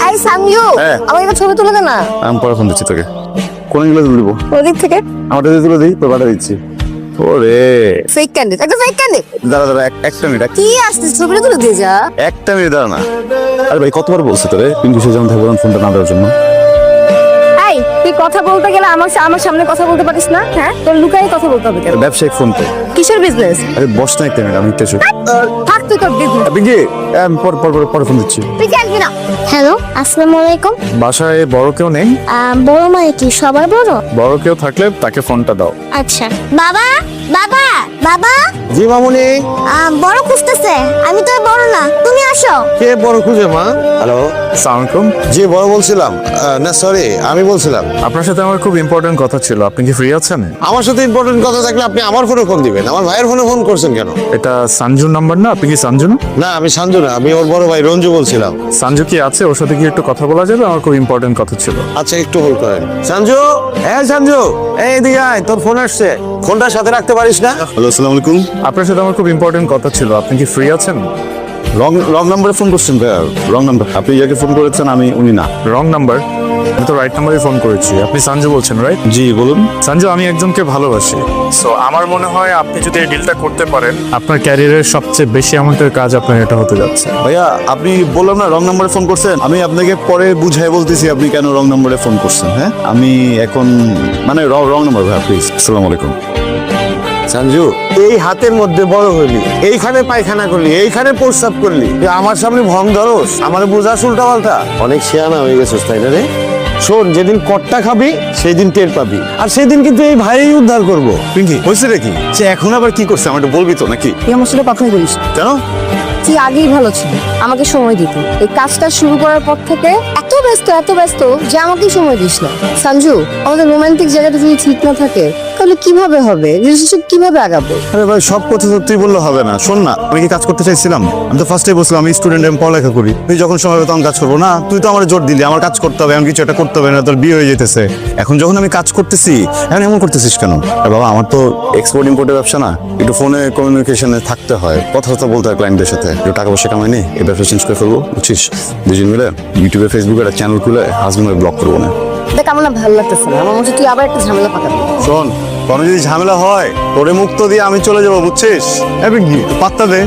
এই সামইউ আমার একটা ছবি তুলে দে না। আমি পরে ফোন দিচ্ছি তোকে। কোন এগুলো তুলবো? ওদিক থেকে আমারটা দিয়ে তুলে দিই, তোর পাঠা দিচ্ছি। ওরে ফেক ক্যান্ডিড, একটা ফেক ক্যান্ডিড। দাঁড়া দাঁড়া একটা মিনিট, কি আসছিস, ছবিটা তুলে দিয়ে যা। একটা মিনিট দাঁড়া না। আরে ভাই কতবার বলছি তোরে পিঙ্কি সে যেমন থাকবো ফোনটা না দেওয়ার জন্য। এই তুই কথা বলতে গেলে আমার সামনে কথা বলতে পারিস না? হ্যাঁ, তোর লুকাই কথা বলতে হবে কেন? ব্যবসায়িক ফোন তো। কিসের বিজনেস? আরে বস না একটা মিনিট, আমি একটু এসে থাক তুই তোর বিজনেস। পিঙ্কি পরে ফোন দিচ্ছি। তুই কি আসবি না? হ্যালো, আসসালামু আলাইকুম। বাসায় বড় কেউ নেই? বড় মানে কি সবার বড়? বড় কেউ থাকলে তাকে ফোনটা দাও। আচ্ছা। বাবা বাবা বাবা, জি মামুনি। বড় খুঁজতেছে। আমি তো আর বড় না, তুমি আসো। কে বড় খুঁজে মা? হ্যালো, আসসালামু আলাইকুম। জি বড় বলছিলাম। না সরি, আমি বলছিলাম। আপনার সাথে আমার খুব ইম্পর্টেন্ট কথা ছিল, আপনি কি ফ্রি আছেন? আমার সাথে ইম্পর্টেন্ট কথা থাকলে আপনি আমার ফোনে ফোন দিবেন, আমার ভাইয়ের ফোনে ফোন করছেন কেন? এটা সঞ্জুর নাম্বার না? আপনি কি সঞ্জু না? না আমি সাঞ্জু না, আমি ওর বড় ভাই রঞ্জু বলছিলাম। সঞ্জু কি আছে? ওর সাথে কি একটু কথা বলা যাবে? আমার খুব ইম্পর্টেন্ট কথা ছিল। আচ্ছা একটু হোল্ড করেন। সাঞ্জু, হ্যাঁ সাঞ্জু, এই এদিকে আয়, তোর ফোন আসছে। ফোনটা সাথে রাখতে পারিস না? হ্যালো, আসসালামু আলাইকুম। আপনার সাথে আমার খুব ইম্পর্টেন্ট কথা ছিল, আপনি কি ফ্রি আছেন? রং নাম্বারে ফোন করছেন ভাইয়া, রং নাম্বার। আপনি যাকে ফোন করেছেন উনি না। Wrong number? আমি তো রাইট নাম্বারে ফোন করেছি। আপনি সঞ্জু বলছেন, রাইট? জি বলুন। সঞ্জু, আমি একজনকে ভালোবাসি। সো আমার মনে হয় আপনি যদি এই ডিলটা করতে পারেন, আপনার ক্যারিয়ারের সবচেয়ে বেশি অ্যামাউন্টের কাজ আপনার এটা হতে যাচ্ছে। ভাইয়া আপনি বললাম না রং নাম্বারে ফোন করছেন, আমি আপনাকে পরে বুঝাই বলতেছি আপনি কেন রং নাম্বারে ফোন করছেন। হ্যাঁ, আমি এখন মানে রং নাম্বার ভাইয়া, প্লিজ। আসসালামু আলাইকুম। সাঞ্জু, এই হাতের মধ্যে বড় হইলি, এইখানে পায়খানা করলি, এইখানে প্রস্রাব করলি, তুই আমার সামনে ভং ধরস, আমার বোঝাস উল্টা পাল্টা। অনেক শিয়ানা হয়ে গেছিস তাই না রে? শোন, যেদিন কট্টা খাবি সেই দিন টের পাবি, আর সেই দিন কিন্তু এই ভাই উদ্ধার করবো। পিঙ্কি হয়েছে নাকি? সে এখন আবার কি করছে আমার একটু বলবি তো নাকি? তুই আমার সাথে কথাই বলিস না। কেন? তুই আগেই ভালো ছিল, আমাকে সময় দিতি। এই কাজটা শুরু করার পর থেকে এত ব্যস্ত যে আমাকে সময় দিস না। সঞ্জু, আমাদের রোমান্টিক জায়গাটা যদি ঠিক না থাকে তাহলে কিভাবে হবে? রিলেশনশিপ কিভাবে আগাবো? আরে ভাই সব কথা তো তুই বললে হবে না। শোন না, আমি কি কাজ করতে চাইছিলাম? আমি তো ফার্স্টে বলছিলাম আমি স্টুডেন্ট, আমি পড়ালেখা করি। তুই যখন সময় হবে তখন কাজ করবো না? তুই তো আমার জোর দিলি আমার কাজ করতে হবে, এমন কিছু একটা করতে হবে না তোর বিয়ে হয়ে যেতেছে। এখন যখন আমি কাজ করতেছি এখন এমন করতেছিস কেন? আরে বাবা, আমার তো এক্সপোর্ট ইম্পোর্টের ব্যবসা না, একটু ফোনে কমিউনিকেশনে থাকতে হয়, কথা বলতে হয় ক্লায়েন্টদের সাথে। একটু টাকা পয়সা কামাই নি, এই ব্যবসা চেঞ্জ করে ফেলবো, বুঝছিস? দুজন মিলে ইউটিউবে ফেসবুকে একটা চ্যানেল খুলে হাজবেন্ড ব্লগ করবো না। দেখ আমার না ভালো লাগতেছে না, আমার মনে হচ্ছে তুই আবার একটা ঝামেলা পাকাবি। শোন, কোনো যদি ঝামেলা হয় তোরে মুক্ত দিয়ে আমি চলে যাবো, বুঝছিস? পাত্তা দে।